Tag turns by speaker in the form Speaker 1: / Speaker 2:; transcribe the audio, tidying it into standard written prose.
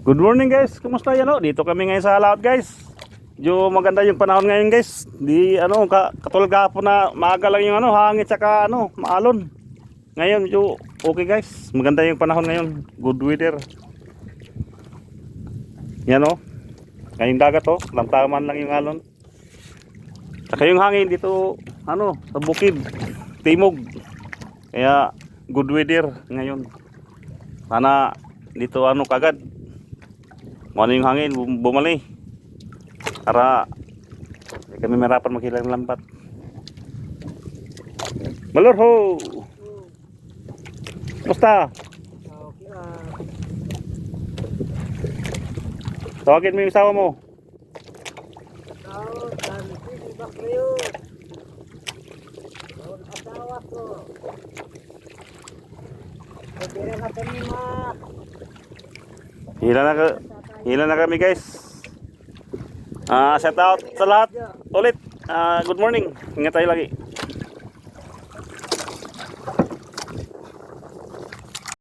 Speaker 1: Good morning guys, kumusta yan o? Dito kami ngayon sa laot guys. Medyo maganda yung panahon ngayon guys. Di ano, katulad kahapon na maaga lang yung hangin tsaka maalon. Ngayon medyo okay guys. Maganda yung panahon ngayon. Good weather. Yan o. Ngayong dagat o, lamtaman lang yung alon. Tsaka yung hangin dito sa bukid, timog. Kaya good weather ngayon. Sana dito kagad yung hangin bumali para kami marapan maghilang lambat. Malor ho. Musta? Tawagin mo yung asawa mo. Hila na kami guys. Shout out sa lahat ulit. Good morning. Ingat tayo lagi.